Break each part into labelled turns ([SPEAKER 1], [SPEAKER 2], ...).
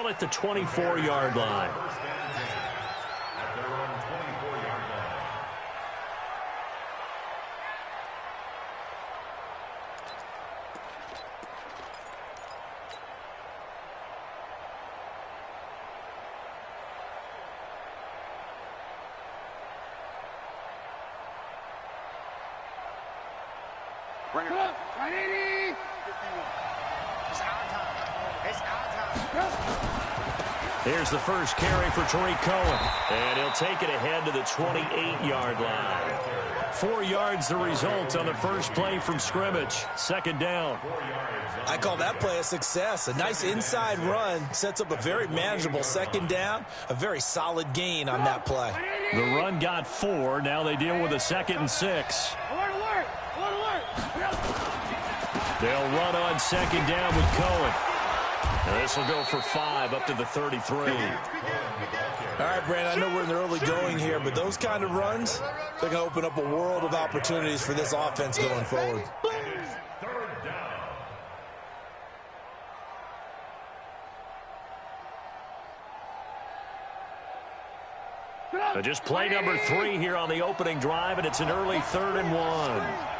[SPEAKER 1] ball at the 24-yard line.
[SPEAKER 2] Bring it up. 180. It's our time. It's our time.
[SPEAKER 1] Here's the first carry for Tariq Cohen. And he'll take it ahead to the 28-yard line. 4 yards the result on the first play from scrimmage. Second down.
[SPEAKER 3] I call that play a success. A nice inside run sets up a very manageable second down. A very solid gain on that play.
[SPEAKER 1] The run got 4. Now they deal with a 2nd and 6. They'll run on second down with Cohen. And this will go for 5 up to the 33.
[SPEAKER 3] All right, Brandon, I know we're in the early going here, but those kind of runs, they're going to open up a world of opportunities for this offense going forward.
[SPEAKER 1] Just play number 3 here on the opening drive, and it's an early 3rd and 1.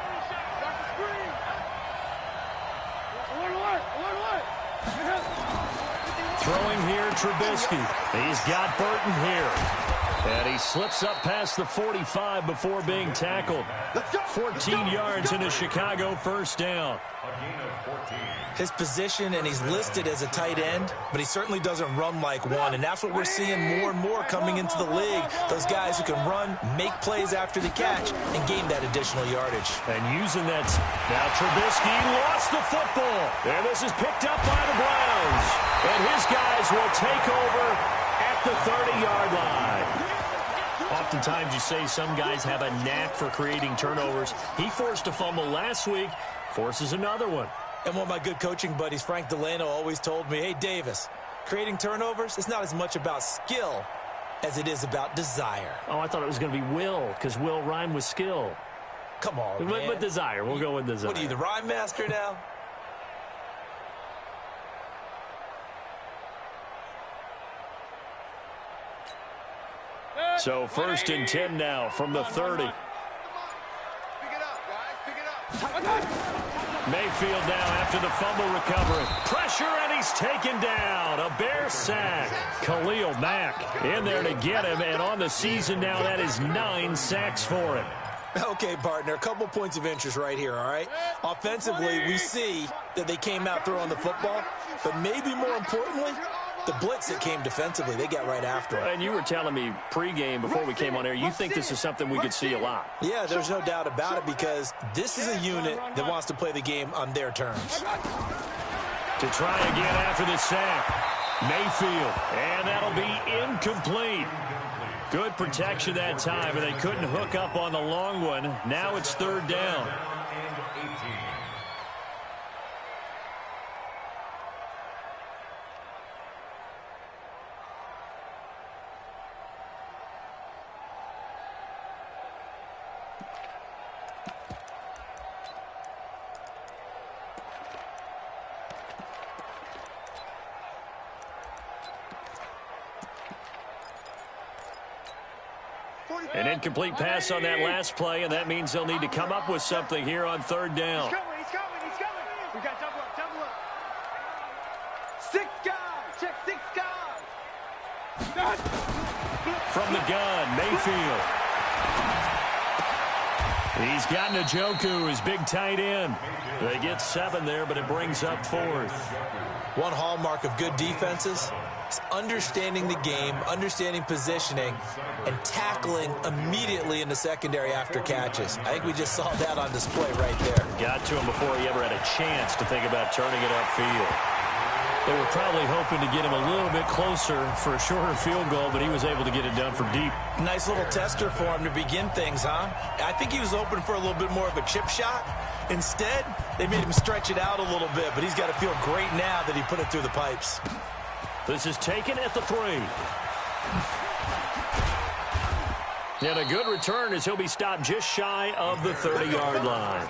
[SPEAKER 1] Throwing here, Trubisky. He's got Burton here. And he slips up past the 45 before being tackled. 14 yards in a Chicago first down.
[SPEAKER 3] His position, and he's listed as a tight end, but he certainly doesn't run like one, and that's what we're seeing more and more coming into the league. Those guys who can run, make plays after the catch, and gain that additional yardage.
[SPEAKER 1] And using that. Now Trubisky lost the football. And this is picked up by the Browns. And his guys will take over at the 30-yard line. Oftentimes you say some guys have a knack for creating turnovers. He forced a fumble last week, forces another one.
[SPEAKER 3] And one of my good coaching buddies, Frank Delano, always told me, hey, Davis, creating turnovers is not as much about skill as it is about desire.
[SPEAKER 1] Oh, I thought it was going to be will, because will rhyme with skill.
[SPEAKER 3] Come on, man.
[SPEAKER 1] With desire. We'll go with desire.
[SPEAKER 3] What are you, the rhyme master now?
[SPEAKER 1] So 1st and 10 now from the 30.
[SPEAKER 2] Pick it up, guys. Pick it up.
[SPEAKER 1] Mayfield now after the fumble recovery. Pressure, and he's taken down. A Bear sack. Khalil Mack in there to get him, and on the season now, that is 9 sacks for him.
[SPEAKER 3] Okay, partner, a couple points of interest right here, all right? Offensively, we see that they came out throwing the football, but maybe more importantly, the blitz that came defensively, they got right after it.
[SPEAKER 1] And you were telling me pregame before we came on air, you think this is something we could see a lot.
[SPEAKER 3] Yeah, there's no doubt about it, because this is a unit that wants to play the game on their terms.
[SPEAKER 1] To try again after the sack, Mayfield, and that'll be incomplete. Good protection that time, and they couldn't hook up on the long one. Now it's 3rd down. An incomplete pass on that last play, and that means they'll need to come up with something here on 3rd down.
[SPEAKER 2] He's coming. We got double up. 6 guys. Check 6 guys.
[SPEAKER 1] From the gun, Mayfield. He's got Njoku, his big tight end. They get 7 there, but it brings up 4th.
[SPEAKER 3] One hallmark of good defenses is understanding the game, understanding positioning, and tackling immediately in the secondary after catches. I think we just saw that on display right there.
[SPEAKER 1] Got to him before he ever had a chance to think about turning it upfield. They were probably hoping to get him a little bit closer for a shorter field goal, but he was able to get it done from deep.
[SPEAKER 3] Nice little tester for him to begin things, huh? I think he was hoping for a little bit more of a chip shot. Instead, they made him stretch it out a little bit, but he's got to feel great now that he put it through the pipes.
[SPEAKER 1] This is taken at the 3. And a good return as he'll be stopped just shy of the 30-yard line.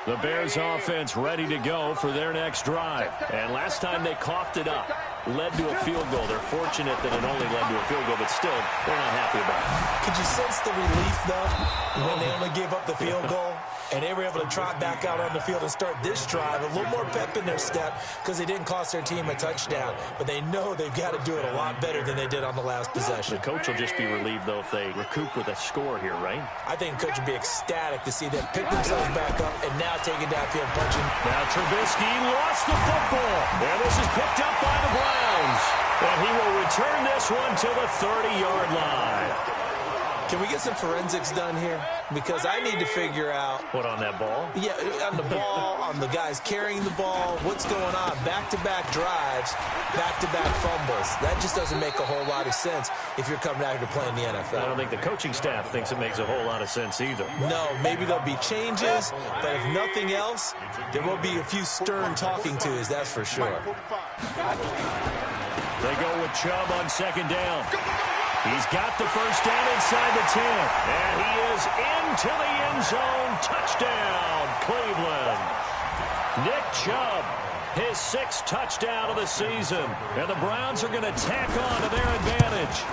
[SPEAKER 1] The Bears offense ready to go for their next drive. And last time they coughed it up, led to a field goal. They're fortunate that it only led to a field goal, but still, they're not happy about it.
[SPEAKER 3] Could you sense the relief, though, when they only gave up the field goal? And they were able to trot back out on the field and start this drive. A little more pep in their step because they didn't cost their team a touchdown. But they know they've got to do it a lot better than they did on the last possession.
[SPEAKER 1] The coach will just be relieved, though, if they recoup with a score here, right?
[SPEAKER 3] I think the coach would be ecstatic to see them pick themselves back up and now take it downfield punching.
[SPEAKER 1] Now Trubisky lost the football. And this is picked up by the Browns. And he will return this one to the 30-yard line.
[SPEAKER 3] Can we get some forensics done here? Because I need to figure out...
[SPEAKER 1] What, on that ball?
[SPEAKER 3] Yeah, on the ball, on the guys carrying the ball, what's going on? Back-to-back drives, back-to-back fumbles. That just doesn't make a whole lot of sense if you're coming out here to play in the NFL.
[SPEAKER 1] I don't think the coaching staff thinks it makes a whole lot of sense either.
[SPEAKER 3] No, maybe there'll be changes, but if nothing else, there will be a few stern talking tos, that's for sure.
[SPEAKER 1] They go with Chubb on second down. He's got the first down inside the 10. And he is into the end zone. Touchdown, Cleveland. Nick Chubb, his 6th touchdown of the season. And the Browns are going to tack on to their advantage.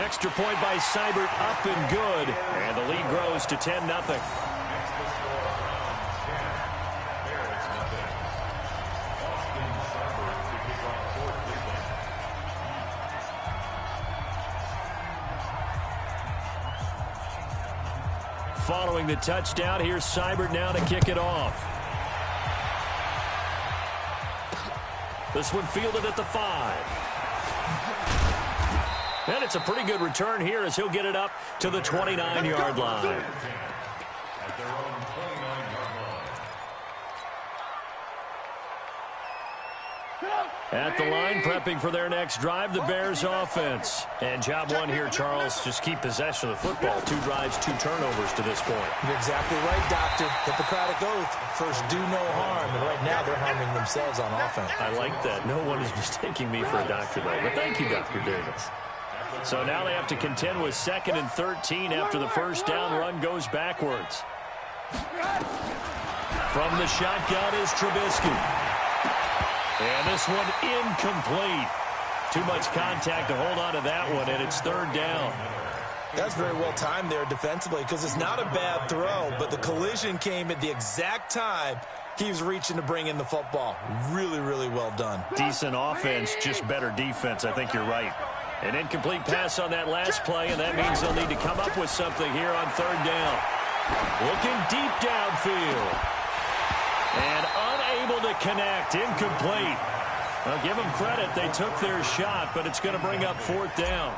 [SPEAKER 1] Extra point by Seibert, up and good. And the lead grows to 10-0. Following the touchdown, here's Seibert now to kick it off. This one fielded at the 5. And it's a pretty good return here as he'll get it up to the 29-yard line. At the line, prepping for their next drive, the Bears offense. And job one here, Charles, just keep possession of the football. 2 drives, 2 turnovers to this point.
[SPEAKER 3] You're exactly right, Doctor. Hippocratic oath. First, do no harm. And right now, they're harming themselves on offense.
[SPEAKER 1] I like that. No one is mistaking me for a doctor, though. But thank you, Dr. Davis. So now they have to contend with 2nd and 13 after the first down run goes backwards. From the shotgun is Trubisky. And this one incomplete. Too much contact to hold on to that one, and it's 3rd down.
[SPEAKER 3] That's very well timed there defensively because it's not a bad throw, but the collision came at the exact time he was reaching to bring in the football. Really, really well done.
[SPEAKER 1] Decent offense, just better defense. I think you're right. An incomplete pass on that last play, and that means they'll need to come up with something here on 3rd down. Looking deep downfield. And unable to connect. Incomplete. Well, give them credit. They took their shot, but it's going to bring up 4th down.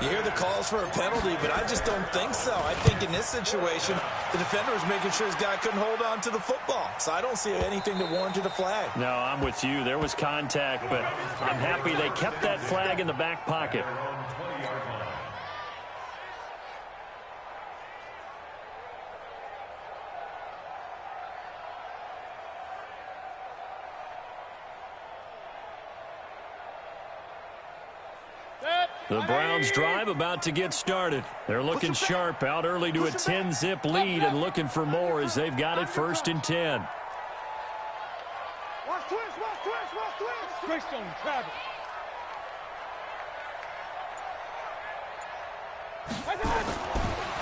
[SPEAKER 3] You hear the calls for a penalty, but I just don't think so. I think in this situation, the defender was making sure his guy couldn't hold on to the football. So I don't see anything that warranted a flag.
[SPEAKER 1] No, I'm with you. There was contact, but I'm happy they kept that flag in the back pocket. The Browns drive about to get started. They're looking sharp, out early to a 10-zip lead and looking for more as they've got it 1st and 10.
[SPEAKER 2] Watch twist, watch twist, watch twist. Twist on Travis.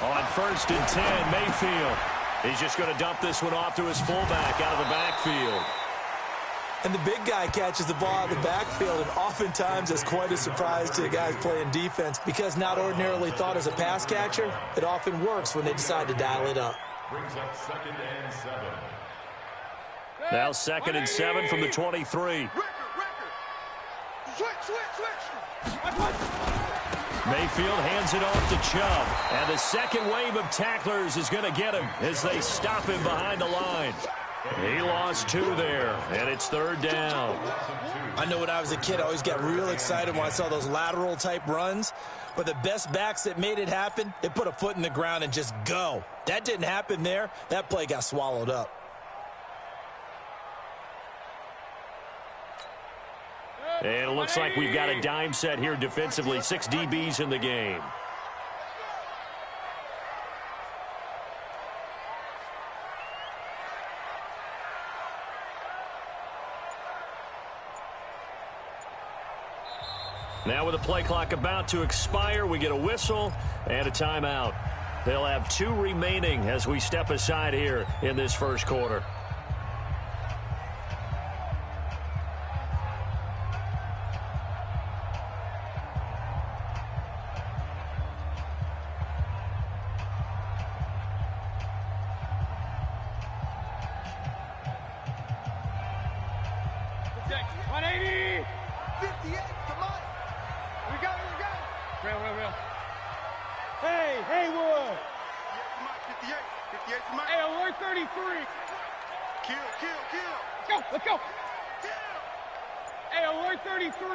[SPEAKER 1] On 1st and 10, Mayfield. He's just going to dump this one off to his fullback out of the backfield.
[SPEAKER 3] And the big guy catches the ball out of the backfield, and oftentimes it's quite a surprise to the guys playing defense because not ordinarily thought as a pass catcher, it often works when they decide to dial it up.
[SPEAKER 4] Brings up 2nd and 7.
[SPEAKER 1] Now 2nd and 7 from the 23. Mayfield hands it off to Chubb. And the second wave of tacklers is going to get him as they stop him behind the line. He lost 2 there, and it's 3rd down.
[SPEAKER 3] I know when I was a kid, I always got real excited when I saw those lateral-type runs. But the best backs that made it happen, they put a foot in the ground and just go. That didn't happen there. That play got swallowed up.
[SPEAKER 1] And it looks like we've got a dime set here defensively. 6 DBs in the game. Now with the play clock about to expire, we get a whistle and a timeout. They'll have 2 remaining as we step aside here in this first quarter.
[SPEAKER 2] Let's go. Hey, alert 33.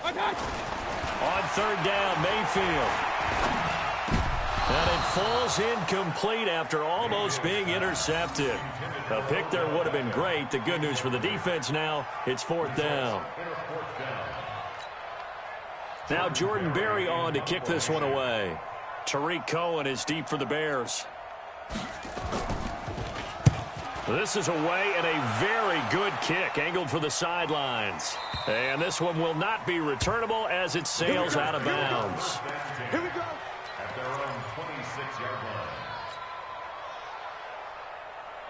[SPEAKER 1] On third down, Mayfield. And it falls incomplete after almost being intercepted. A pick there would have been great. The good news for the defense now, it's 4th down. Now Jordan Berry on to kick this one away. Tariq Cohen is deep for the Bears. This is away and a very good kick angled for the sidelines. And this one will not be returnable as it sails out of bounds.
[SPEAKER 2] Here we go.
[SPEAKER 4] At their own 26-yard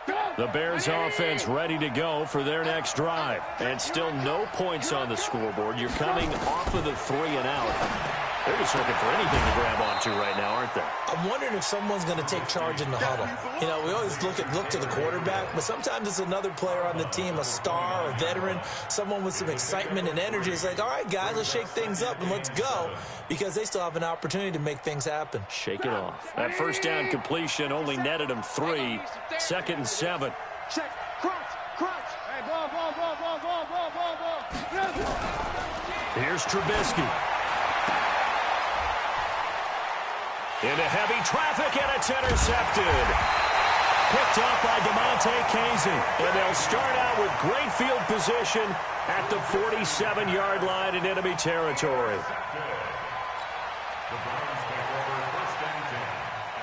[SPEAKER 4] line.
[SPEAKER 1] The Bears offense ready to go for their next drive. And still no points on the scoreboard. You're coming off of the 3 and out. They're just looking for anything to grab onto right now, aren't they?
[SPEAKER 3] I'm wondering if someone's going to take charge in the huddle. You know, we always look to the quarterback, but sometimes it's another player on the team, a star, a veteran, someone with some excitement and energy. It's like, all right, guys, let's shake things up and let's go, because they still have an opportunity to make things happen.
[SPEAKER 1] Shake it off. That first down completion only netted him 3. 2nd and 7.
[SPEAKER 2] Check. Crunch. Hey, ball.
[SPEAKER 1] Here's Trubisky. Into heavy traffic, and it's intercepted. Picked up by DeMonte Casey. And they'll start out with great field position at the 47-yard line in enemy territory.
[SPEAKER 4] The Browns take over 1st and 10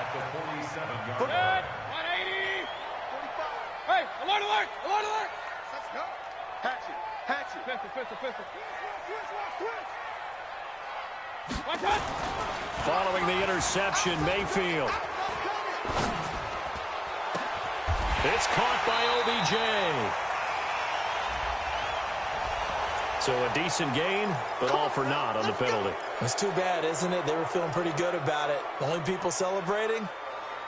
[SPEAKER 4] at the 47-yard line.
[SPEAKER 2] 180. 45. Hey, alert. Let's go. Hatchet. Pistol. Twist. Watch out.
[SPEAKER 1] Following the interception, Mayfield. It's caught by OBJ. So a decent gain, but all for naught on the penalty.
[SPEAKER 3] It's too bad, isn't it? They were feeling pretty good about it. The only people celebrating,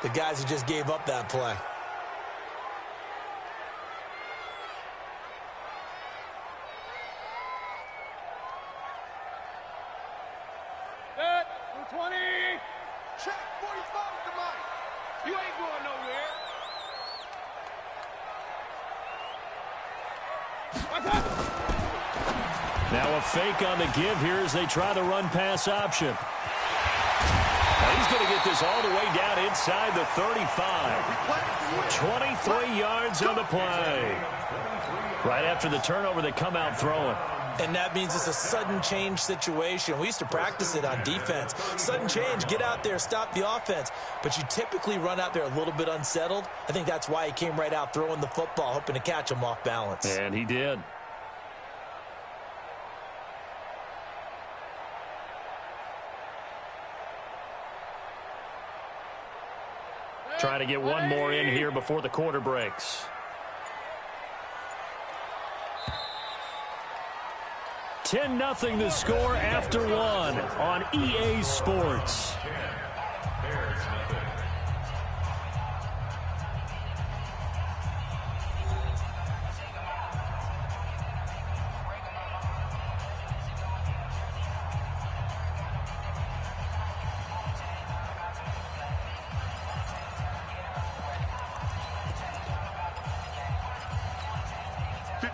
[SPEAKER 3] the guys who just gave up that play.
[SPEAKER 2] Set. 20. Check. 45 with the money. You ain't going nowhere.
[SPEAKER 1] Now a fake on the give here as they try the run-pass option. Now he's going to get this all the way down inside the 35. 23 yards on the play. Right after the turnover, they come out throwing.
[SPEAKER 3] And that means it's a sudden change situation. We used to practice it on defense. Sudden change, get out there, stop the offense. But you typically run out there a little bit unsettled. I think that's why he came right out throwing the football, hoping to catch him off balance.
[SPEAKER 1] And he did. Trying to get one more in here before the quarter breaks. 10-0 the score after 1 on EA Sports.
[SPEAKER 4] Bears nothing.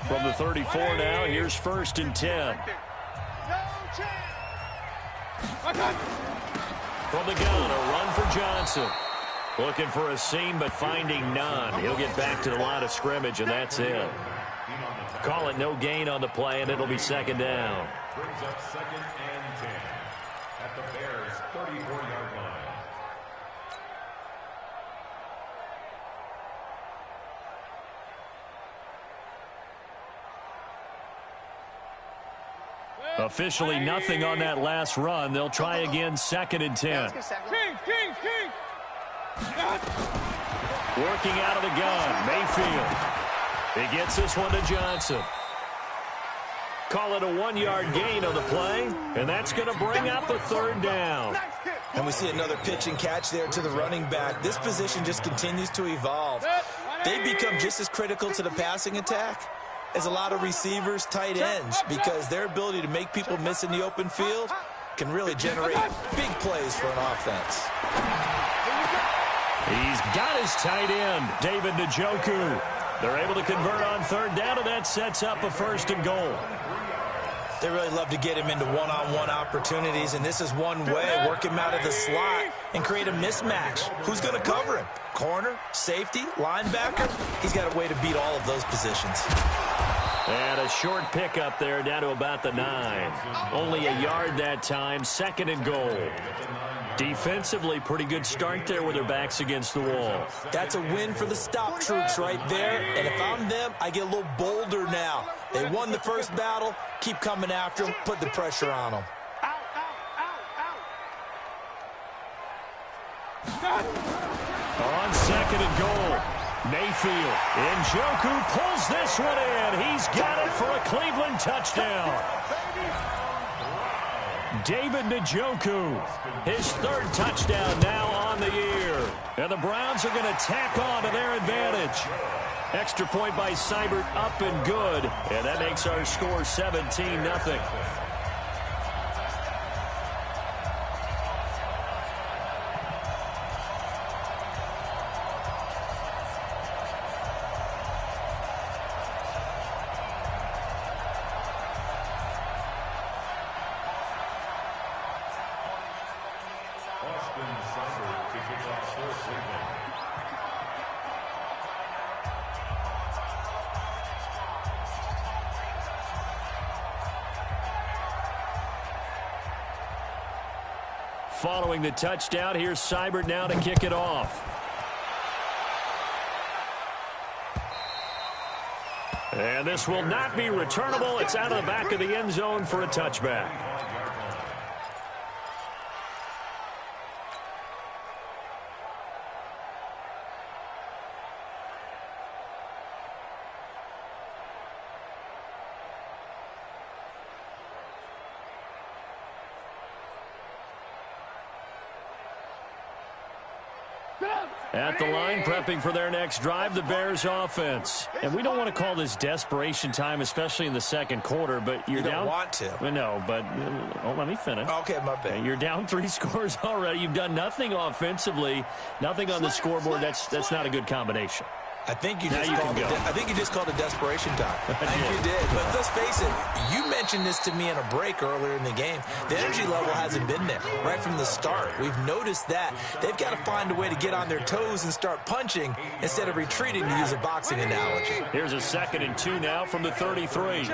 [SPEAKER 1] From the 34 now, here's 1st and 10. From the gun, a run for Johnson. Looking for a seam, but finding none. He'll get back to the line of scrimmage, and that's it. Call it no gain on the play, and it'll be 2nd down.
[SPEAKER 4] Brings up 2nd and 10 at the Bears' 34-yard line.
[SPEAKER 1] Officially nothing on that last run. They'll try again, 2nd and 10.
[SPEAKER 2] Kings.
[SPEAKER 1] Working out of the gun, Mayfield. He gets this one to Johnson. Call it a 1-yard gain on the play, and that's going to bring up a 3rd down.
[SPEAKER 3] And we see another pitch and catch there to the running back. This position just continues to evolve. They become just as critical to the passing attack as a lot of receivers, tight ends, because their ability to make people miss in the open field can really generate big plays for an offense.
[SPEAKER 1] He's got his tight end, David Njoku. They're able to convert on 3rd down, and that sets up a 1st and goal.
[SPEAKER 3] They really love to get him into one-on-one opportunities, and this is one way. Work him out of the slot and create a mismatch. Who's going to cover him? Corner, safety, linebacker? He's got a way to beat all of those positions.
[SPEAKER 1] And a short pickup there down to about the 9. Only a yard that time, 2nd and goal. Defensively, pretty good start there with their backs against the wall.
[SPEAKER 3] That's a win for the stop troops right there. And if I'm them, I get a little bolder now. They won the first battle. Keep coming after them. Put the pressure on them.
[SPEAKER 1] On 2nd and goal, Mayfield. Njoku pulls this one in. He's got it for a Cleveland touchdown. David Njoku, his 3rd touchdown now on the year. And the Browns are going to tack on to their advantage. Extra point by Seibert, up and good. And that makes our score 17-0. Following the touchdown, here's Seibert now to kick it off. And this will not be returnable. It's out of the back of the end zone for a touchback. At the line, prepping for their next drive, the Bears offense. And we don't want to call this desperation time, especially in the 2nd quarter, but you're down.
[SPEAKER 3] You don't want to.
[SPEAKER 1] No, but let me finish.
[SPEAKER 3] Okay, my bad.
[SPEAKER 1] You're down 3 scores already. You've done nothing offensively, nothing on the scoreboard. That's not a good combination.
[SPEAKER 3] I think you just called it desperation time. I think you did. But let's face it, you mentioned this to me in a break earlier in the game. The energy level hasn't been there right from the start. We've noticed that. They've got to find a way to get on their toes and start punching instead of retreating, to use a boxing analogy.
[SPEAKER 1] Here's a 2nd and 2 now from the 33.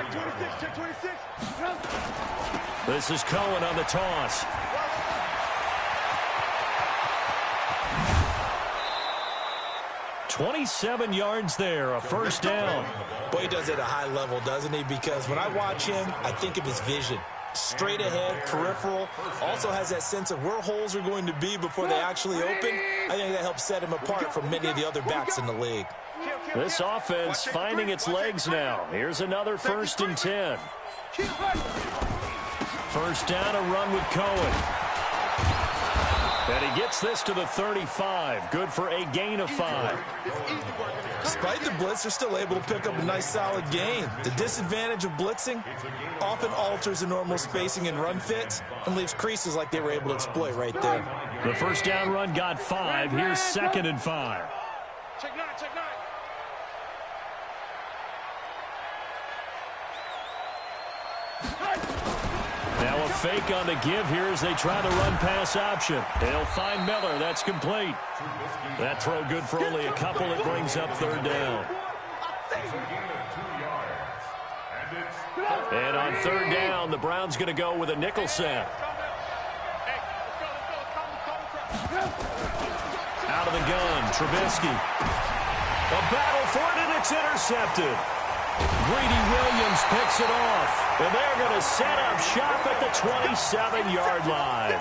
[SPEAKER 1] This is Cohen on the toss. $27 yards there, a 1st down.
[SPEAKER 3] Boy, he does it at a high level, doesn't he? Because when I watch him, I think of his vision. Straight ahead, peripheral. Also has that sense of where holes are going to be before they actually open. I think that helps set him apart from many of the other backs in the league.
[SPEAKER 1] This offense finding its legs now. Here's another 1st and 10. 1st down, a run with Cohen. And he gets this to the 35. Good for a gain of 5.
[SPEAKER 3] Despite the blitz, they're still able to pick up a nice, solid gain. The disadvantage of blitzing often alters the normal spacing and run fits and leaves creases like they were able to exploit right there.
[SPEAKER 1] The 1st down run got 5. Here's 2nd and 5.
[SPEAKER 2] Check 9, check 9.
[SPEAKER 1] Now a fake on the give here as they try the run-pass option. They'll find Miller. That's complete. That throw good for only a couple. It brings up 3rd down. And on 3rd down, the Browns going to go with a nickel set. Out of the gun, Trubisky. A battle for it, and it's intercepted. Greedy Williams picks it off, and they're going to set up shop at the 27-yard line.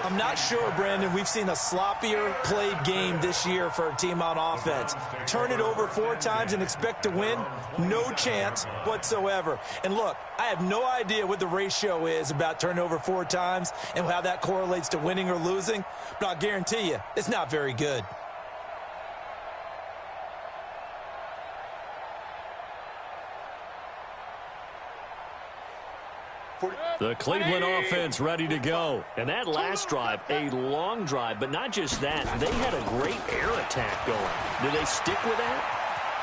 [SPEAKER 3] I'm not sure, Brandon, we've seen a sloppier played game this year for a team on offense. Turn it over 4 times and expect to win? No chance whatsoever. And look, I have no idea what the ratio is about turning over 4 times and how that correlates to winning or losing, but I'll guarantee you, it's not very good.
[SPEAKER 1] The Cleveland offense ready to go. And that last drive, a long drive, but not just that. They had a great air attack going. Do they stick with that?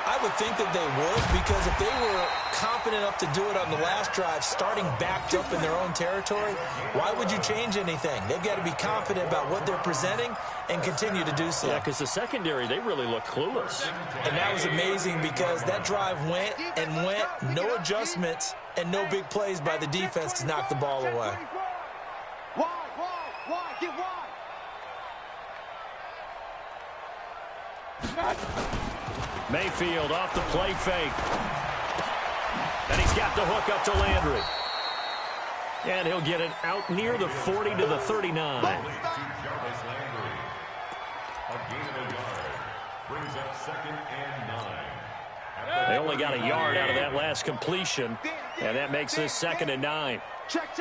[SPEAKER 3] I would think that they would, because if they were confident enough to do it on the last drive, starting backed up in their own territory, why would you change anything? They've got to be confident about what they're presenting and continue to do so.
[SPEAKER 1] Yeah, because the secondary, they really look clueless.
[SPEAKER 3] And that was amazing because that drive went and went, no adjustments and no big plays by the defense to knock the ball away.
[SPEAKER 2] Why? Get wide.
[SPEAKER 1] Mayfield off the play fake. And he's got the hook up to Landry. And he'll get it out near the 40 to the 39.
[SPEAKER 4] A gain of a yard brings up 2nd and 9.
[SPEAKER 1] They only got a yard out of that last completion, and that makes this 2nd and 9.
[SPEAKER 2] Check.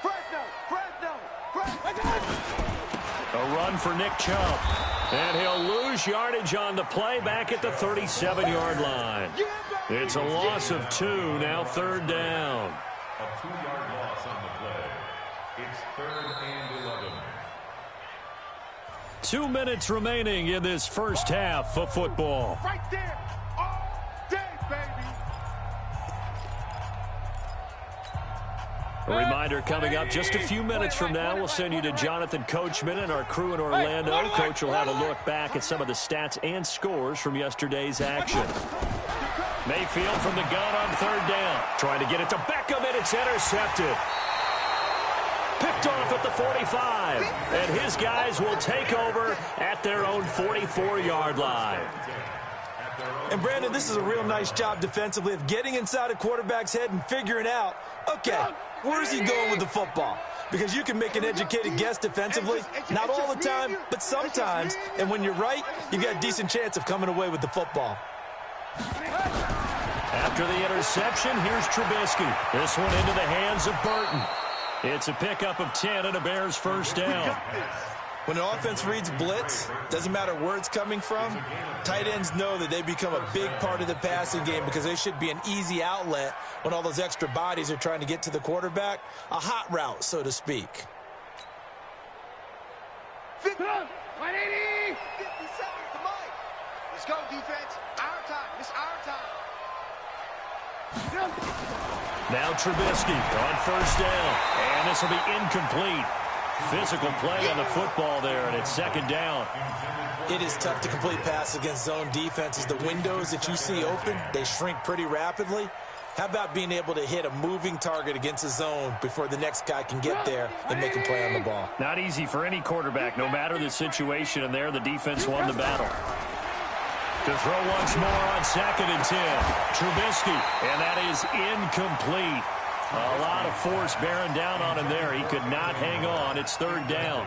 [SPEAKER 2] Fresno.
[SPEAKER 1] A run for Nick Chubb. And he'll lose yardage on the play back at the 37-yard line. It's a loss of 2, now 3rd down.
[SPEAKER 4] A 2-yard loss on the play. It's 3rd and 11.
[SPEAKER 1] 2 minutes remaining in this first half of football.
[SPEAKER 2] Right there. All day, baby.
[SPEAKER 1] A reminder coming up just a few minutes from now, we'll send you to Jonathan Coachman and our crew in Orlando. Coach will have a look back at some of the stats and scores from yesterday's action. Mayfield from the gun on 3rd down. Trying to get it to Beckham, and it's intercepted. Picked off at the 45. And his guys will take over at their own 44-yard line.
[SPEAKER 3] And, Brandon, this is a real nice job defensively of getting inside a quarterback's head and figuring out, okay, where's he going with the football? Because you can make an educated guess defensively, not all the time, but sometimes. And when you're right, you got a decent chance of coming away with the football.
[SPEAKER 1] After the interception, here's Trubisky. This one into the hands of Burton. It's a pickup of 10 and a Bears first down.
[SPEAKER 3] When an offense reads blitz, doesn't matter where it's coming from, tight ends know that they become a big part of the passing game because they should be an easy outlet when all those extra bodies are trying to get to the quarterback. A hot route, so to speak.
[SPEAKER 2] 180. 50 seconds to Mike. Let's go, defense. Our time. It's our time.
[SPEAKER 1] Now Trubisky on 1st down. And this will be incomplete. Physical play on the football there, and it's 2nd down.
[SPEAKER 3] It is tough to complete passes against zone defenses. The windows that you see open, they shrink pretty rapidly. How about being able to hit a moving target against a zone before the next guy can get there and make a play on the ball?
[SPEAKER 1] Not easy for any quarterback, no matter the situation, and there the defense won the battle. To throw once more on 2nd and 10. Trubisky, and that is incomplete. A lot of force bearing down on him there. He could not hang on. It's 3rd down.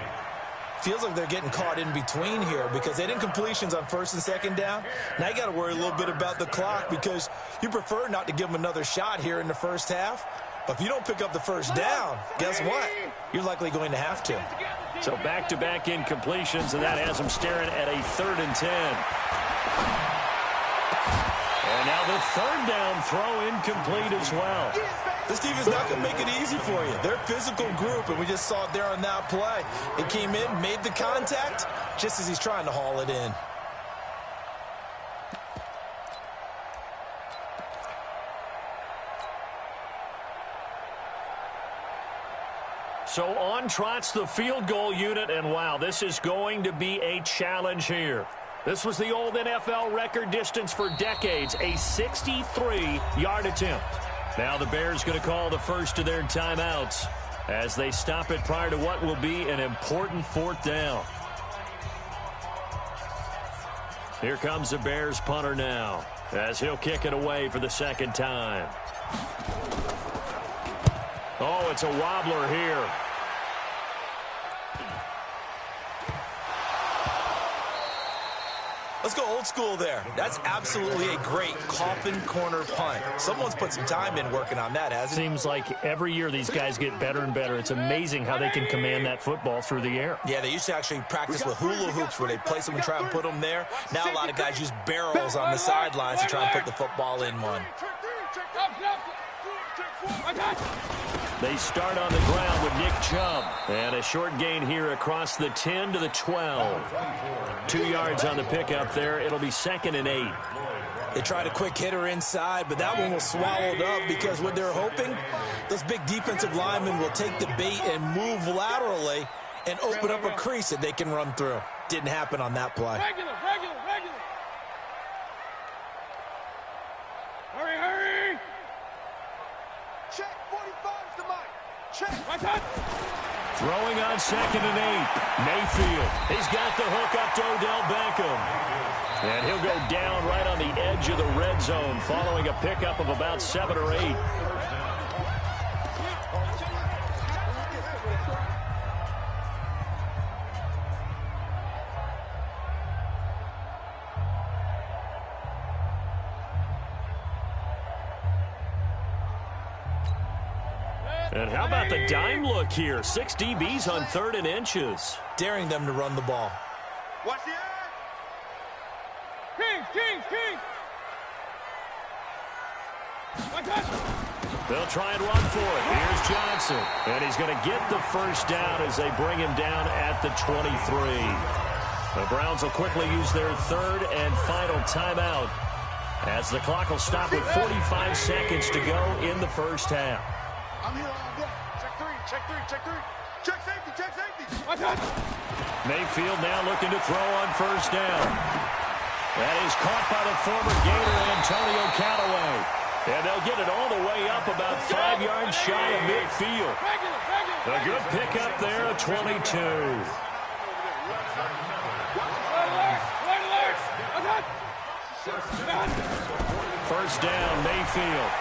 [SPEAKER 3] Feels like they're getting caught in between here because they didn't completions on 1st and 2nd down. Now you got to worry a little bit about the clock because you prefer not to give them another shot here in the first half. But if you don't pick up the 1st down, guess what? You're likely going to have to.
[SPEAKER 1] So back-to-back incompletions, and that has them staring at a 3rd and 10. And now the 3rd down throw incomplete as well.
[SPEAKER 3] This team is not going to make it easy for you. They're a physical group, and we just saw it there on that play. It came in, made the contact, just as he's trying to haul it in.
[SPEAKER 1] So on trots the field goal unit, and wow, this is going to be a challenge here. This was the old NFL record distance for decades, a 63-yard attempt. Now the Bears going to call the first of their timeouts as they stop it prior to what will be an important 4th down. Here comes the Bears punter now. as he'll kick it away for the second time. Oh, it's a wobbler here.
[SPEAKER 3] Let's go old school there. That's absolutely a great coffin corner punt. Someone's put some time in working on that, hasn't it?
[SPEAKER 1] Seems like every year these guys get better and better. It's amazing how they can command that football through the air.
[SPEAKER 3] Yeah, they used to actually practice with hula hoops where they place them and try and put them there. Now a lot of guys use barrels on the sidelines to try and put the football in one.
[SPEAKER 1] They start on the ground with Nick Chubb. And a short gain here across the 10 to the 12. 2 yards on the pickup there. It'll be 2nd and 8.
[SPEAKER 3] They tried a quick hitter inside, but that one was swallowed up because what they're hoping, those big defensive linemen will take the bait and move laterally and open up a crease that they can run through. Didn't happen on that play.
[SPEAKER 2] Regular. Hurry. Check, 45's the mic. Check. My touch.
[SPEAKER 1] Throwing on 2nd and 8. Mayfield. He's got the hook up to Odell Beckham. And he'll go down right on the edge of the red zone following a pickup of about 7 or 8. And how about the dime look here? 6 DBs on 3rd and inches.
[SPEAKER 3] Daring them to run the ball.
[SPEAKER 2] Watch the eye. King. My touch.
[SPEAKER 1] They'll try and run for it. Here's Johnson. And he's going to get the first down as they bring him down at the 23. The Browns will quickly use their 3rd and final timeout as the clock will stop with 45 seconds to go in the first half.
[SPEAKER 2] I'm here all day. Check three. Check safety. My touch.
[SPEAKER 1] Mayfield now looking to throw on first down. That is caught by the former Gator Antonio Callaway. And they'll get it all the way up about 5 yards shy of midfield. A good pickup there at 22. First down, Mayfield.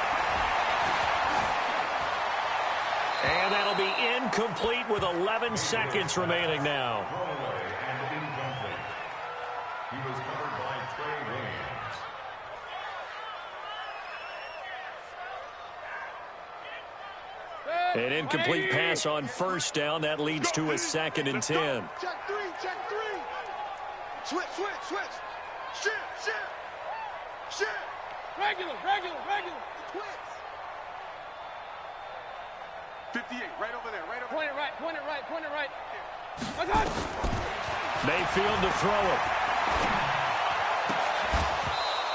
[SPEAKER 1] And that'll be incomplete with 11 seconds remaining now.
[SPEAKER 4] He was covered by Trey Williams.
[SPEAKER 1] An incomplete pass on first down. That leads to a 2nd and 10.
[SPEAKER 2] Check three. Switch. Shift. Regular. Twitch. 58, right over there. Point it right. My touch.
[SPEAKER 1] Mayfield to throw it.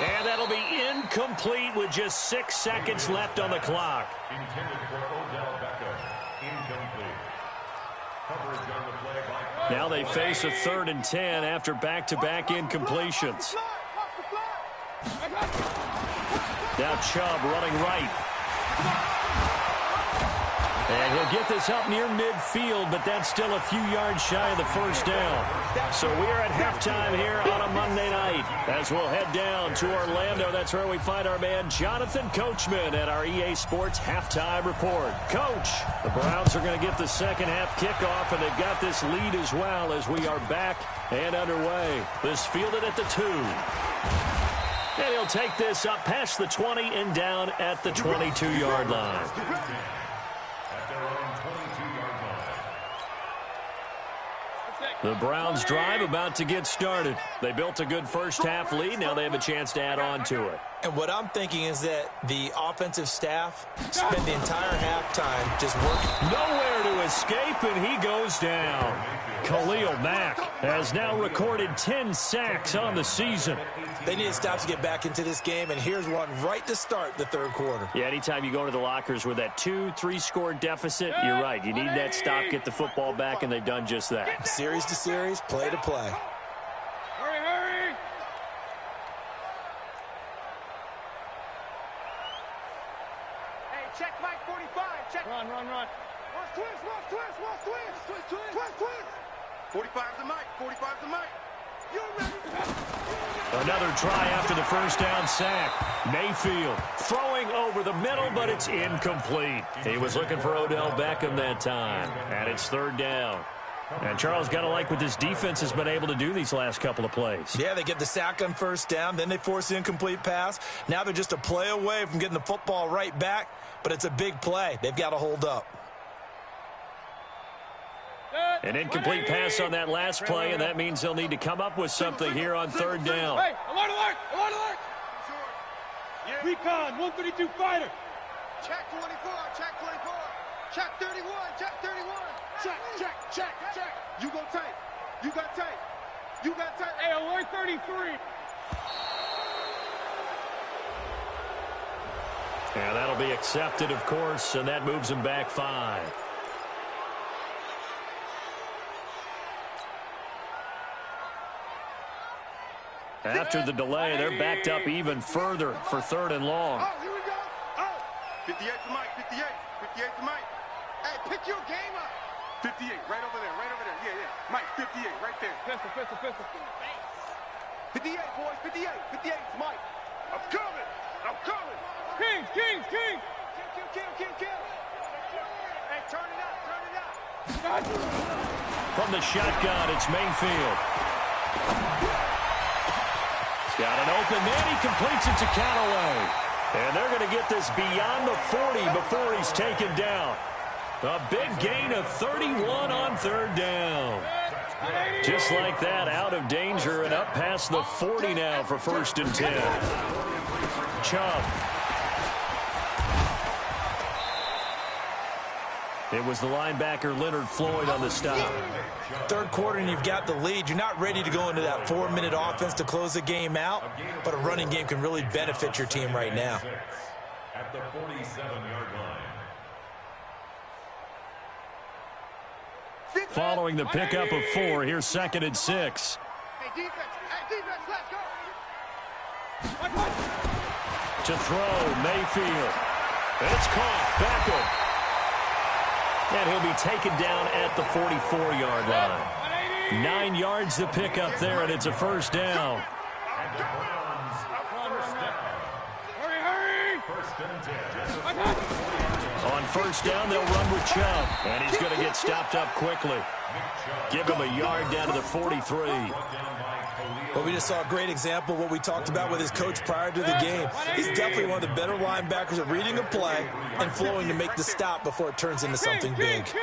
[SPEAKER 1] And that'll be incomplete with just 6 seconds left on the clock.
[SPEAKER 4] Intended for Odell Beckham. Incomplete. Coverage on the play by...
[SPEAKER 1] Now they face a 3rd and 10 after back-to-back incompletions. Now Chubb running right. And he'll get this up near midfield, but that's still a few yards shy of the first down. So we're at halftime here on a Monday night. As we'll head down to Orlando, that's where we find our man Jonathan Coachman at our EA Sports Halftime Report. Coach, the Browns are going to get the second half kickoff, and they've got this lead as well as we are back and underway. This fielded at the 2. And he'll take this up past the 20 and down at the 22-yard line. The Browns drive about to get started. They built a good first half lead. Now they have a chance to add on to it.
[SPEAKER 3] And what I'm thinking is that the offensive staff spend the entire halftime just working.
[SPEAKER 1] Nowhere to escape, and he goes down. Khalil Mack has now recorded 10 sacks on the season.
[SPEAKER 3] They need to stop to get back into this game, and here's one right to start the third quarter.
[SPEAKER 1] Yeah, anytime you go to the lockers with that 2-3 score deficit, you're right. You need that stop, get the football back, and they've done just that.
[SPEAKER 3] Series to series, play to play.
[SPEAKER 2] Hurry. Hey, check Mike 45. Check. Run. Watch twist. 45's the mic.
[SPEAKER 1] Another try after the first down sack. Mayfield throwing over the middle, but it's incomplete. He was looking for Odell Beckham that time, and it's third down. And Charles, got to like what this defense has been able to do these last couple of plays.
[SPEAKER 3] Yeah, they get the sack on first down, then they force the incomplete pass. Now they're just a play away from getting the football right back, but it's a big play. They've got to hold up.
[SPEAKER 1] An incomplete pass on that last play, and that means they'll need to come up with something here on third down.
[SPEAKER 2] Hey, alert, alert, alert, alert! Recon, 132 fighter.
[SPEAKER 5] Check 24, check 24. Check 31, check 31. Check, check, check, check. You go tight. You got tight. You got tight.
[SPEAKER 2] Hey, alert 33.
[SPEAKER 1] And that'll be accepted, of course, and that moves them back 5. After the delay, they're backed up even further for third and long.
[SPEAKER 5] Oh, here we go. Oh, 58 to Mike, 58. 58 to Mike. Hey, pick your game up. 58, right over there, right over there. Yeah, yeah. Mike, 58, right there.
[SPEAKER 2] Pistol, pistol, pistol.
[SPEAKER 5] 58, boys, 58. 58 to Mike. I'm coming. I'm coming.
[SPEAKER 2] Kings, Kings, Kings.
[SPEAKER 5] Kill, kill, kill, kill. Hey, turn it out, turn it out.
[SPEAKER 1] From the shotgun, it's Mayfield. He's got an open man. He completes it to Callaway. And they're going to get this beyond the 40 before he's taken down. A big gain of 31 on third down. Just like that, out of danger and up past the 40 now for first and 10. Chubb. It was the linebacker Leonard Floyd on the stop.
[SPEAKER 3] Third quarter and you've got the lead. You're not ready to go into that 4-minute offense to close the game out, but a running game can really benefit your team right now.
[SPEAKER 4] At the 47-yard line.
[SPEAKER 1] Following the pickup of 4, here's second and 6.
[SPEAKER 5] Hey, defense, let's go.
[SPEAKER 1] To throw, Mayfield. It's caught, Beckham. And he'll be taken down at the 44-yard line. 9 yards to pick up there, and it's a first down.
[SPEAKER 4] And the Browns, first down.
[SPEAKER 2] Hurry, hurry.
[SPEAKER 4] First and 10.
[SPEAKER 1] On first down, they'll run with Chubb. And he's going to get stopped up quickly. Give him a yard down to the 43.
[SPEAKER 3] Well, we just saw a great example of what we talked about with his coach prior to the game. He's definitely one of the better linebackers at reading a play and flowing to make the stop before it turns into something big.
[SPEAKER 5] 58,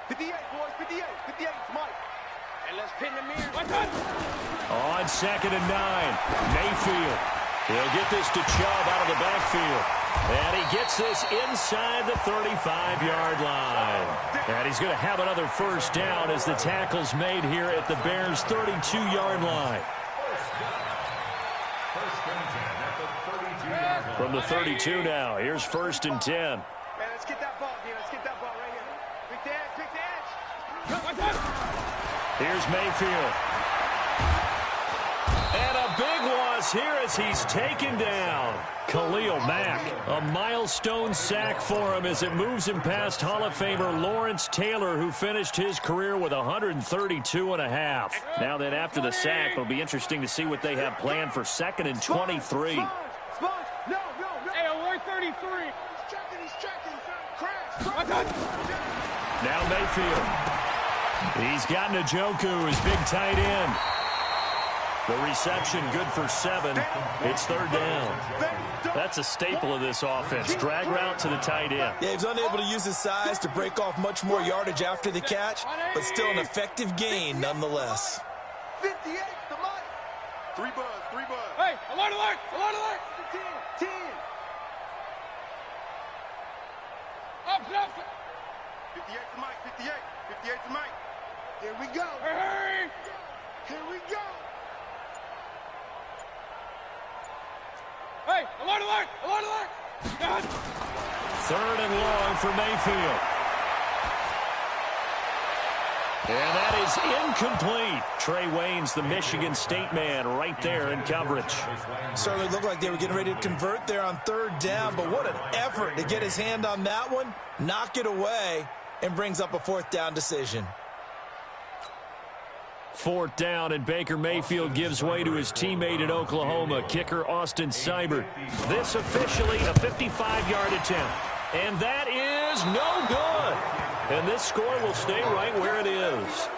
[SPEAKER 5] boys, 58. 58, Mike. And let's pin the mirror.
[SPEAKER 1] On second and 9, Mayfield. He'll get this to Chubb out of the backfield. And he gets this inside the 35-yard line. And he's going to have another first down as the tackle's made here at the Bears' 32-yard line. From the 32 now, here's first and 10.
[SPEAKER 5] Man, let's get that ball, dude. Let's get that ball right here. Pick the edge, pick the edge.
[SPEAKER 1] Here's Mayfield. And a big loss here as he's taken down. Khalil Mack, a milestone sack for him as it moves him past Hall of Famer Lawrence Taylor, who finished his career with 132.5. Now then, after the sack, it'll be interesting to see what they have planned for second and 23.
[SPEAKER 5] No.
[SPEAKER 2] Hey, alert 33.
[SPEAKER 5] He's checking. Crash.
[SPEAKER 1] Now Mayfield. He's got Njoku, his big tight end. The reception good for 7. It's third down. That's a staple of this offense. Drag route to the tight end.
[SPEAKER 3] Yeah, he's unable to use his size to break off much more yardage after the catch, but still an effective gain nonetheless.
[SPEAKER 5] 58 to Mike. 3 buzz.
[SPEAKER 2] Hey, alert, alert, alert, alert.
[SPEAKER 5] 10.
[SPEAKER 2] Up.
[SPEAKER 5] 58 to Mike. 58 to Mike. Here we go.
[SPEAKER 2] Hurry.
[SPEAKER 5] Here we go.
[SPEAKER 2] Hey, alert, alert, alert, alert. God.
[SPEAKER 1] Third and long for Mayfield. And that is incomplete. Trey Waynes, the Michigan State man, right there in coverage.
[SPEAKER 3] Certainly looked like they were getting ready to convert there on third down, but what an effort to get his hand on that one, knock it away, and brings up a fourth down decision.
[SPEAKER 1] 4th down, and Baker Mayfield gives way to his teammate at Oklahoma, kicker Austin Seibert. This officially a 55-yard attempt. And that is no good. And this score will stay right where it is.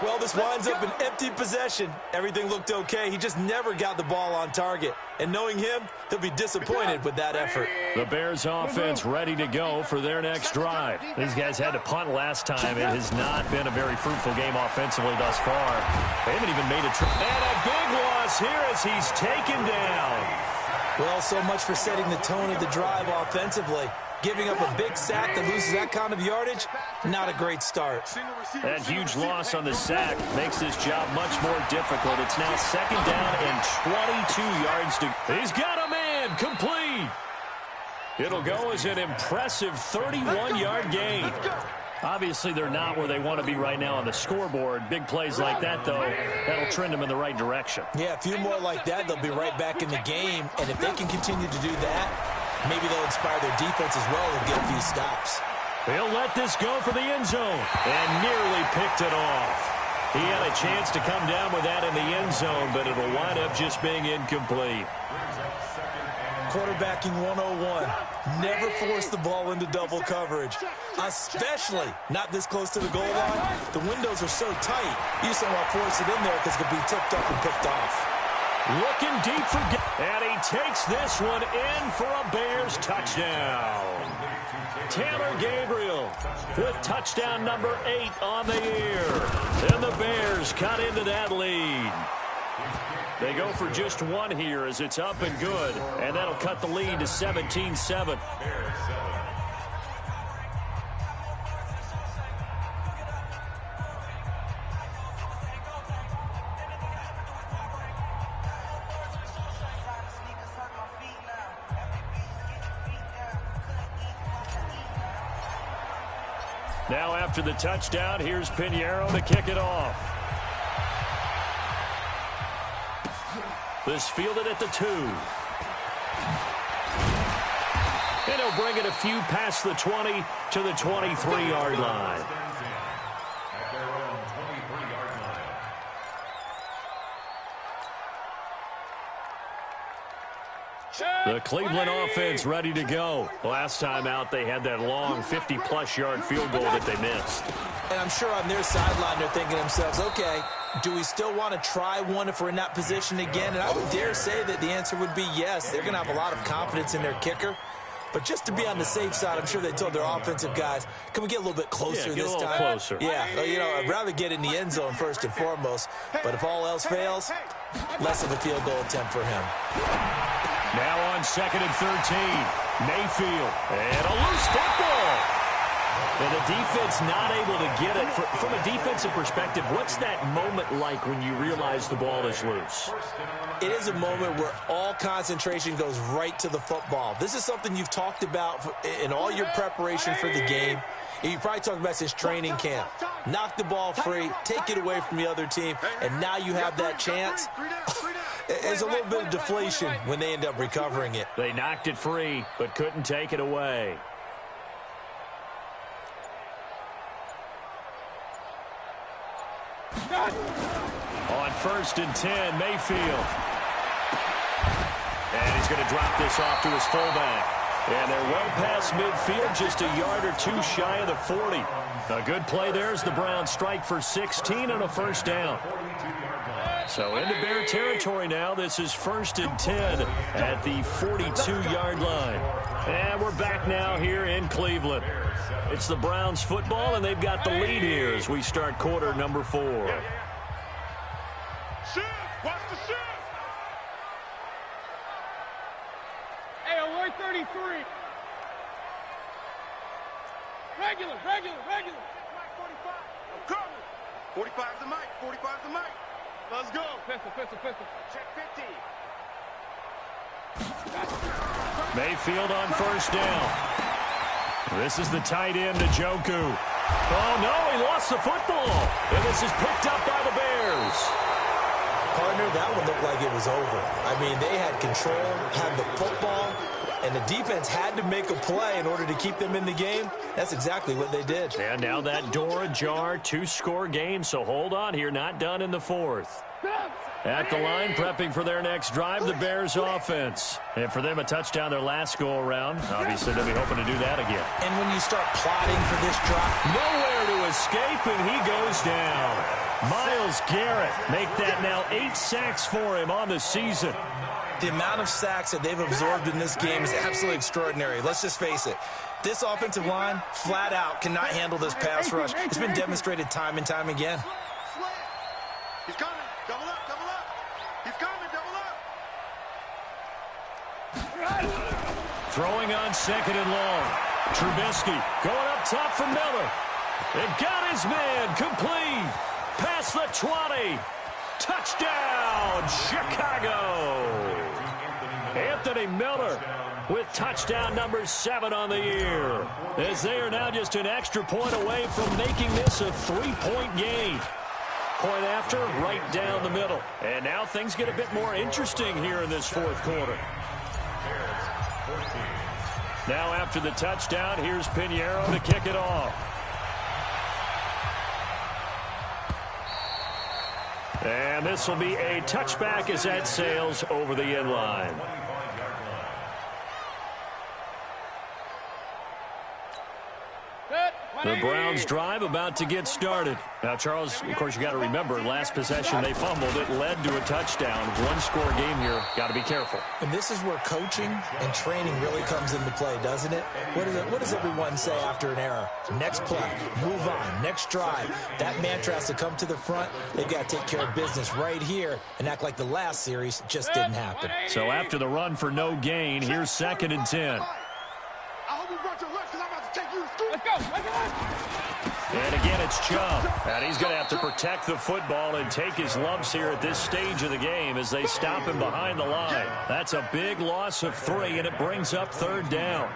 [SPEAKER 3] Well, this winds up an empty possession. Everything looked okay. He just never got the ball on target. And knowing him, he'll be disappointed with that effort.
[SPEAKER 1] The Bears offense ready to go for their next drive. These guys had to punt last time. It has not been a very fruitful game offensively thus far. They haven't even made a trip. And a big loss here as he's taken down.
[SPEAKER 3] Well, so much for setting the tone of the drive offensively. Giving up a big sack that loses that kind of yardage, not a great start.
[SPEAKER 1] That huge loss on the sack makes this job much more difficult. It's now 2nd down and 22 yards to go. He's got a man, complete. It'll go as an impressive 31-yard gain. Obviously, they're not where they want to be right now on the scoreboard. Big plays like that, though, that'll trend them in the right direction.
[SPEAKER 3] Yeah, a few more like that, they'll be right back in the game. And if they can continue to do that, maybe they'll inspire their defense as well and get a few stops.
[SPEAKER 1] He'll let this go for the end zone and nearly picked it off. He had a chance to come down with that in the end zone, but it'll wind up just being incomplete.
[SPEAKER 3] Quarterbacking 101. Never force the ball into double coverage, especially not this close to the goal line. The windows are so tight, you just don't want to force it in there because it could be tipped up and picked off.
[SPEAKER 1] Looking deep for... And he takes this one in for a Bears touchdown. Taylor Gabriel with touchdown number 8 on the year. And the Bears cut into that lead. They go for just one here as it's up and good. And that'll cut the lead to 17-7. Now after the touchdown, here's Pinheiro to kick it off. This fielded at the 2. And he'll bring it a few past the 20 to the 23-yard line. The Cleveland offense ready to go. Last time out, they had that long 50-plus-yard field goal that they missed.
[SPEAKER 3] And I'm sure on their sideline, they're thinking to themselves, okay, do we still want to try one if we're in that position again? And I would dare say that the answer would be yes. They're going to have a lot of confidence in their kicker. But just to be on the safe side, I'm sure they told their offensive guys, can we get a little bit closer this time?
[SPEAKER 1] Closer.
[SPEAKER 3] Yeah, you know, I'd rather get in the end zone first and foremost. But if all else fails, less of a field goal attempt for him.
[SPEAKER 1] Now on 2nd and 13, Mayfield, and a loose football. And the defense not able to get it. From a defensive perspective, what's that moment like when you realize the ball is loose?
[SPEAKER 3] It is a moment where all concentration goes right to the football. This is something you've talked about in all your preparation for the game. And you probably talked about since training camp. Knock the ball free, take it away from the other team, and now you have that chance. There's a little bit of deflation when they end up recovering it.
[SPEAKER 1] They knocked it free, but couldn't take it away. On 1st and 10, Mayfield. And he's going to drop this off to his fullback. And they're well past midfield, just a yard or two shy of the 40. A good play there as the Browns strike for 16 on a 1st down. So into Bear territory now. This is 1st and 10 at the 42-yard line. And we're back now here in Cleveland. It's the Browns football, and they've got the lead here as we start quarter number 4.
[SPEAKER 2] Shift! Watch the shift! Hey, alert 33. Regular. 45. I'm coming. 45's the mic. 45's the mic. Let's go. Pistol. Check 50.
[SPEAKER 1] Mayfield on 1st down. This is the tight end, Njoku. Oh, no, he lost the football. And this is picked up by the Bears.
[SPEAKER 3] partner, that one looked like it was over. I mean, they had control, had the football, and the defense had to make a play in order to keep them in the game. That's exactly what they did.
[SPEAKER 1] And now that door ajar, 2-score game, so hold on here, not done in the fourth. At the line, prepping for their next drive, the Bears offense. And for them, a touchdown their last go-around. Obviously, they'll be hoping to do that again.
[SPEAKER 3] And when you start plotting for this drive,
[SPEAKER 1] nowhere to escape, and he goes down. Myles Garrett make that now 8 sacks for him on the season.
[SPEAKER 3] The amount of sacks that they've absorbed in this game is absolutely extraordinary. Let's just face it. This offensive line, flat out, cannot handle this pass rush. It's been demonstrated time and time again.
[SPEAKER 5] He's coming. Double up, double up. He's coming, double up.
[SPEAKER 1] Throwing on 2nd and long. Trubisky going up top for Miller. It got his man complete. Past the 20. Touchdown, Chicago. Anthony Miller with touchdown number 7 on the year, as they are now just an extra point away from making this a 3-point game. Point after, right down the middle. And now things get a bit more interesting here in this fourth quarter. Now after the touchdown, here's Pinheiro to kick it off. And this will be a touchback as that sails over the end line. The Browns drive about to get started. Now, Charles, of course, you got to remember, last possession they fumbled. It led to a touchdown. 1-score game here. Got to be careful.
[SPEAKER 3] And this is where coaching and training really comes into play, doesn't it? What does everyone say after an error? Next play, move on, next drive. That mantra has to come to the front. They've got to take care of business right here and act like the last series just didn't happen.
[SPEAKER 1] So after the run for no gain, here's 2nd and 10.
[SPEAKER 5] I hope you brought your lunch because I'm about to take you to school.
[SPEAKER 2] Let's go. Let's go.
[SPEAKER 1] And again, it's Chubb. And he's going to have to protect the football and take his lumps here at this stage of the game as they stop him behind the line. That's a big loss of 3, and it brings up 3rd down.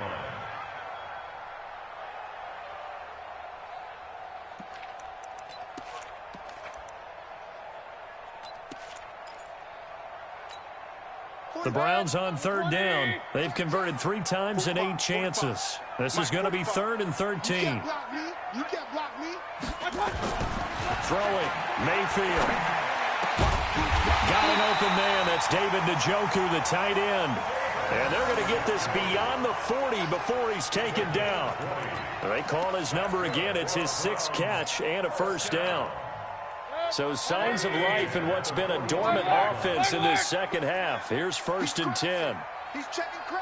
[SPEAKER 1] The Browns on 3rd down. They've converted 3 times in 8 chances. This is going to be 3rd and 13.
[SPEAKER 5] You can't block me.
[SPEAKER 1] Throwing. Mayfield. Got an open man. That's David Njoku, the tight end. And they're going to get this beyond the 40 before he's taken down. They call his number again. It's his 6th catch and a 1st down. So signs of life in what's been a dormant offense in this second half. Here's 1st and 10.
[SPEAKER 5] He's checking crap.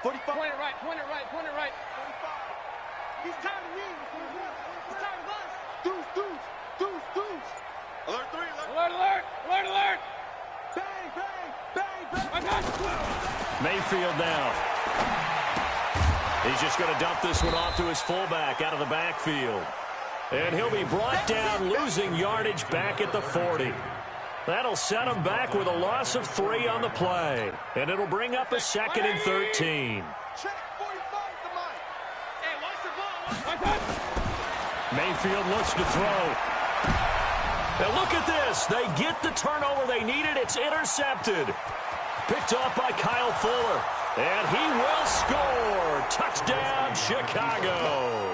[SPEAKER 5] 45.
[SPEAKER 2] Point it right, point it right, point it right.
[SPEAKER 5] 45. He's tired of me. He's tired of us. Deuce. Alert 3, alert.
[SPEAKER 2] Alert.
[SPEAKER 5] Bang, bang.
[SPEAKER 2] My God.
[SPEAKER 1] Mayfield now. He's just going to dump this one off to his fullback out of the backfield. And he'll be brought down, losing yardage back at the 40. That'll set him back with a loss of 3 on the play. And it'll bring up a 2nd and 13.
[SPEAKER 5] Check 45 the mic. Hey, watch the ball.
[SPEAKER 1] Mayfield looks to throw. And look at this. They get the turnover they needed. It's intercepted. Picked off by Kyle Fuller. And he will score. Touchdown, Chicago.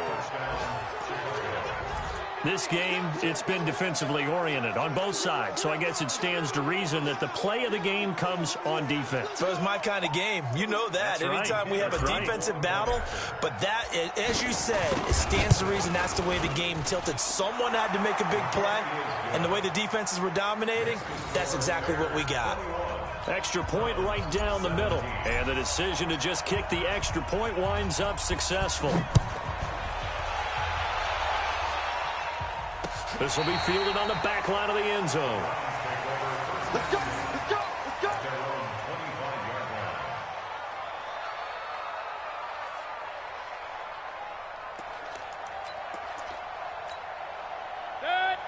[SPEAKER 1] This game, it's been defensively oriented on both sides, so I guess it stands to reason that the play of the game comes on defense.
[SPEAKER 3] So it's my kind of game. You know that.
[SPEAKER 1] That's right.
[SPEAKER 3] Anytime we have a defensive battle, but that, as you said, it stands to reason that's the way the game tilted. Someone had to make a big play, and the way the defenses were dominating, that's exactly what we got.
[SPEAKER 1] Extra point right down the middle, and the decision to just kick the extra point winds up successful. This will be fielded on the back line of the end zone.
[SPEAKER 5] Let's go.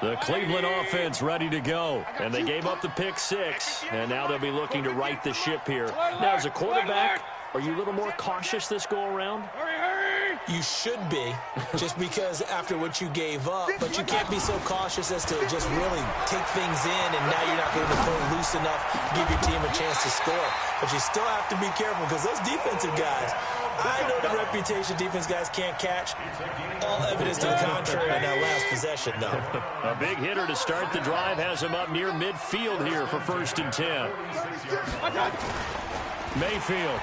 [SPEAKER 1] The Cleveland offense ready to go. And they gave up the pick 6, and now they'll be looking to right the ship here. Now, as a quarterback, are you a little more cautious this go-around?
[SPEAKER 2] Hurry.
[SPEAKER 3] You should be, just because after what you gave up. But you can't be so cautious as to just really take things in, and now you're not going to pull loose enough to give your team a chance to score. But you still have to be careful, because those defensive guys, I know the reputation defense guys can't catch. All evidence to the contrary in that last possession, though.
[SPEAKER 1] A big hitter to start the drive has him up near midfield here for 1st and 10. Mayfield.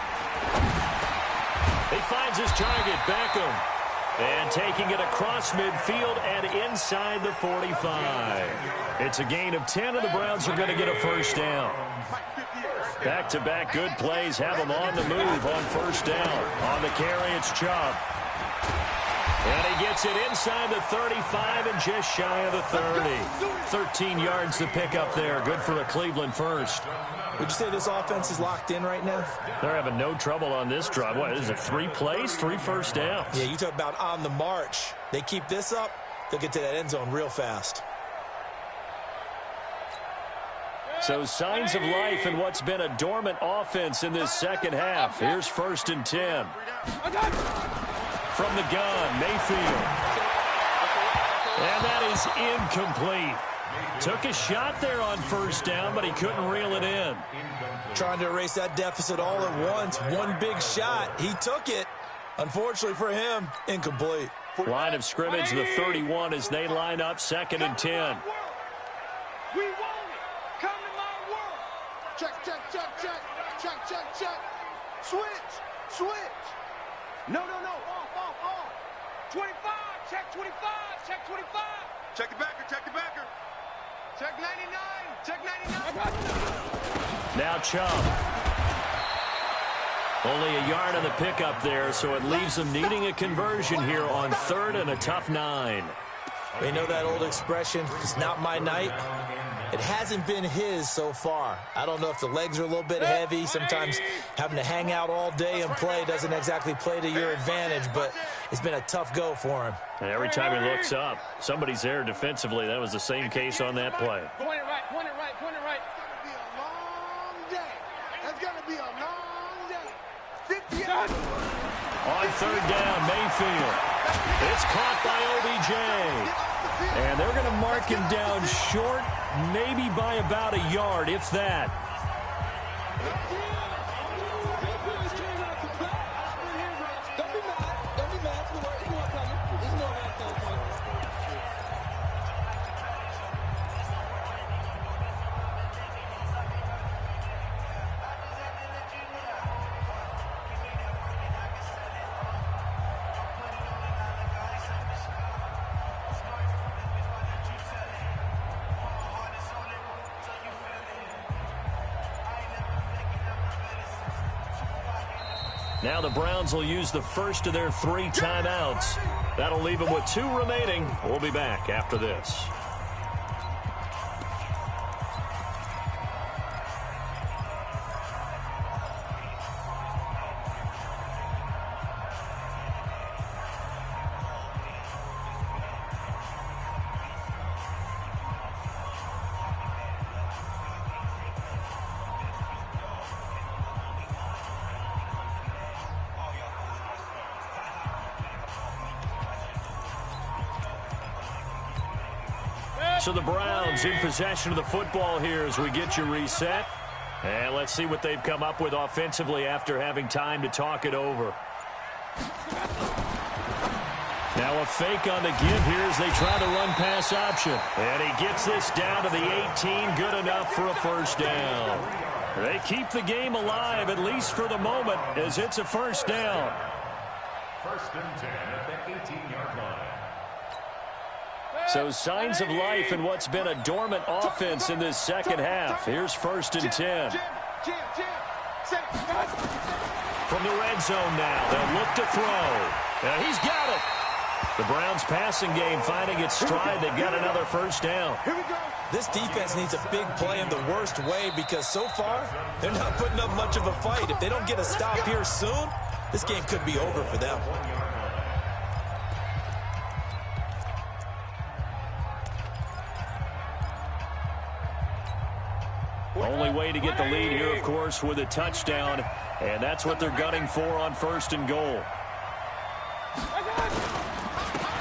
[SPEAKER 1] He finds his target, Beckham. And taking it across midfield and inside the 45. It's a gain of 10, and the Browns are going to get a 1st down. Back-to-back good plays have them on the move on 1st down. On the carry, it's Chubb. And he gets it inside the 35 and just shy of the 30. 13 yards to pick up there. Good for a Cleveland 1st.
[SPEAKER 3] Would you say this offense is locked in right now?
[SPEAKER 1] They're having no trouble on this drive. What is it, 3 plays, 3 first downs?
[SPEAKER 3] Yeah, you talk about on the march. They keep this up, they'll get to that end zone real fast.
[SPEAKER 1] So signs of life in what's been a dormant offense in this second half. Here's 1st and 10. From the gun, Mayfield. And that is incomplete. Took a shot there on 1st down, but he couldn't reel it in.
[SPEAKER 3] Trying to erase that deficit all at once. One big shot. He took it. Unfortunately for him, incomplete.
[SPEAKER 1] Line of scrimmage, the 31 as they line up 2nd and 10.
[SPEAKER 5] We want it. Come to my world. Check, check, check, check. Check, check, check. Switch, switch. No, no, no. Off. 25. Check 25. Check 25. Check the backer. Check the backer. Check 99. Check 99.
[SPEAKER 1] Now Chubb. Only a yard on the pickup there, so it leaves them needing a conversion here on 3rd and a tough 9.
[SPEAKER 3] We know that old expression, it's not my night. It hasn't been his so far. I don't know if the legs are a little bit heavy. Sometimes having to hang out all day and play doesn't exactly play to your advantage, but it's been a tough go for him.
[SPEAKER 1] And every time he looks up, somebody's there defensively. That was the same case on that play.
[SPEAKER 5] Point it right, point it right, point it right. It's going to be a long day. That's going to be a long day. 50 yards.
[SPEAKER 1] On 3rd down, Mayfield. It's caught by OBJ. And they're going to mark him down short, maybe by about a yard, if that. Now the Browns will use the first of their 3 timeouts. That'll leave them with 2 remaining. We'll be back after this. So the Browns in possession of the football here as we get you reset. And let's see what they've come up with offensively after having time to talk it over. Now a fake on the give here as they try to run pass option. And he gets this down to the 18. Good enough for a 1st down. They keep the game alive, at least for the moment, as it's a 1st down.
[SPEAKER 4] 1st and 10 at the 18-yard line.
[SPEAKER 1] So signs of life in what's been a dormant offense in this second half. Here's 1st and 10. From the red zone now, they'll look to throw. And he's got it. The Browns passing game finding its stride. They've got another 1st down.
[SPEAKER 3] This defense needs a big play in the worst way because so far, they're not putting up much of a fight. If they don't get a stop here soon, this game could be over for them.
[SPEAKER 1] Only way to get the lead here, of course, with a touchdown. And that's what they're gunning for on 1st and goal.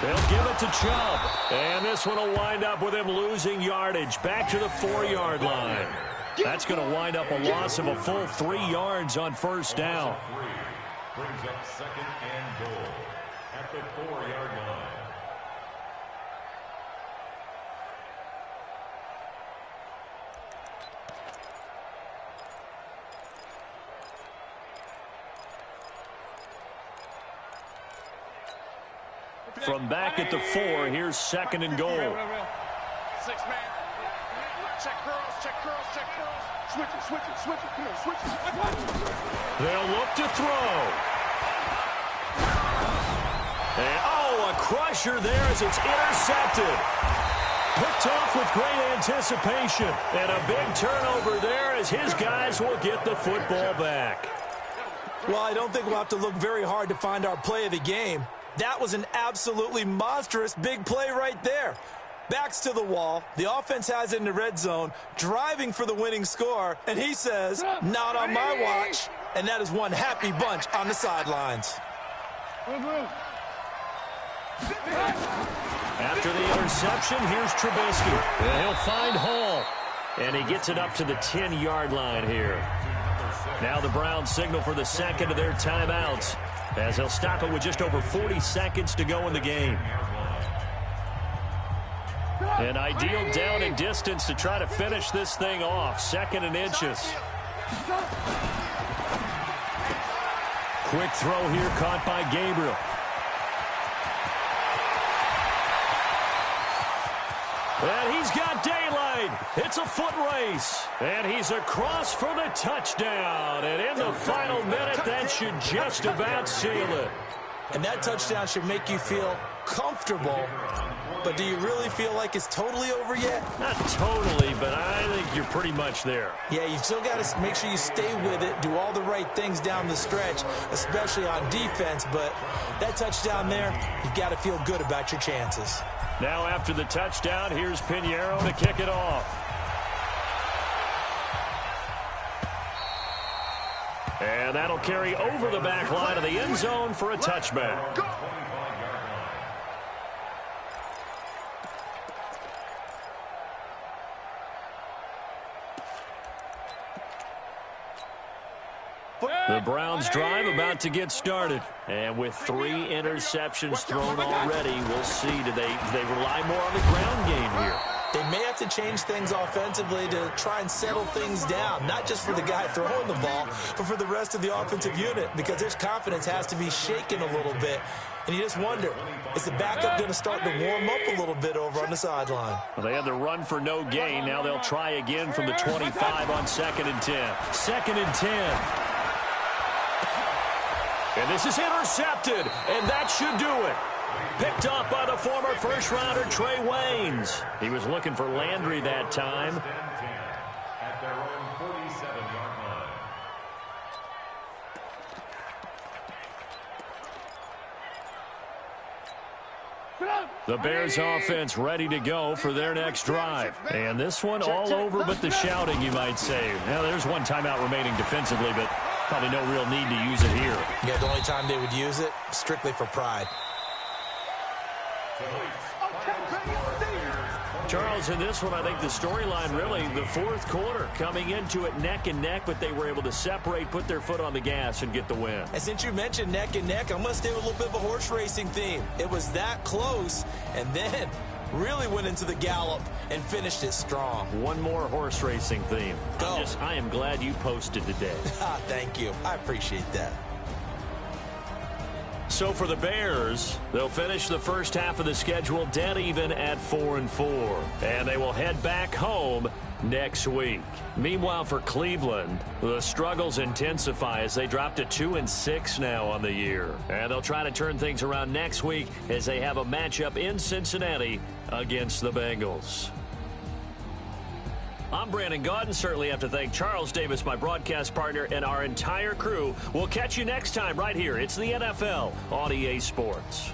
[SPEAKER 1] They'll give it to Chubb. And this one will wind up with him losing yardage. Back to the 4-yard line. That's going to wind up a loss of a full 3 yards on first down.
[SPEAKER 4] Brings up second and goal at the 4-yard line.
[SPEAKER 1] From back at the 4, here's second and goal.
[SPEAKER 2] 6 man. Check curls, check curls, check curls. Switch it, switch it, switch it. Come on, switch it.
[SPEAKER 1] They'll look to throw. And, a crusher there as it's intercepted. Picked off with great anticipation. And a big turnover there as his guys will get the football back.
[SPEAKER 3] Well, I don't think we'll have to look very hard to find our play of the game. That was an absolutely monstrous big play right there. Backs to the wall. The offense has it in the red zone, driving for the winning score. And he says, not on my watch. And that is one happy bunch on the sidelines.
[SPEAKER 1] After the interception, here's Trubisky. And he'll find Hall. And he gets it up to the 10-yard line here. Now the Browns signal for the second of their timeouts, as they'll stop it with just over 40 seconds to go in the game. An ideal down and distance to try to finish this thing off. 2nd and inches. Quick throw here caught by Gabriel. And he's got daylight. It's a foot race. And he's across for the touchdown. And in the final minute, that should just about seal it.
[SPEAKER 3] And that touchdown should make you feel comfortable. But do you really feel like it's totally over yet?
[SPEAKER 1] Not totally, but I think you're pretty much there.
[SPEAKER 3] Yeah, you still got to make sure you stay with it, do all the right things down the stretch, especially on defense. But that touchdown there, you've got to feel good about your chances.
[SPEAKER 1] Now after the touchdown, here's Pinheiro to kick it off. And that'll carry over the back line of the end zone for a touchback. The Browns drive about to get started. And with 3 interceptions thrown already, we'll see. Do they rely more on the ground game here?
[SPEAKER 3] They may have to change things offensively to try and settle things down, not just for the guy throwing the ball, but for the rest of the offensive unit, because their confidence has to be shaken a little bit. And you just wonder, is the backup going to start to warm up a little bit over on the sideline?
[SPEAKER 1] Well, they had the run for no gain. Now they'll try again from the 25 on 2nd and 10. 2nd and 10. And this is intercepted, and that should do it. Picked off by the former first-rounder Trey Waynes. He was looking for Landry that time.
[SPEAKER 4] At their own 47-yard line.
[SPEAKER 1] The Bears offense ready to go for their next drive. And this one all over but the shouting, you might say. Now, there's one timeout remaining defensively, but probably no real need to use it here.
[SPEAKER 3] Yeah, the only time they would use it, strictly for pride.
[SPEAKER 1] Charles, in this one, I think the storyline really, the 4th quarter, coming into it neck and neck, but they were able to separate, put their foot on the gas, and get the win.
[SPEAKER 3] And since you mentioned neck and neck, I'm going to stay with a little bit of a horse racing theme. It was that close, and then really went into the gallop and finished it strong.
[SPEAKER 1] One more horse racing theme.
[SPEAKER 3] Go.
[SPEAKER 1] I am glad you posted today.
[SPEAKER 3] Thank you. I appreciate that.
[SPEAKER 1] So for the Bears, they'll finish the first half of the schedule dead even at 4-4. And they will head back home next week. Meanwhile, for Cleveland, the struggles intensify as they drop to 2-6 now on the year. And they'll try to turn things around next week as they have a matchup in Cincinnati against the Bengals. I'm Brandon Gaudin. Certainly have to thank Charles Davis, my broadcast partner, and our entire crew. We'll catch you next time right here. It's the NFL on EA Sports.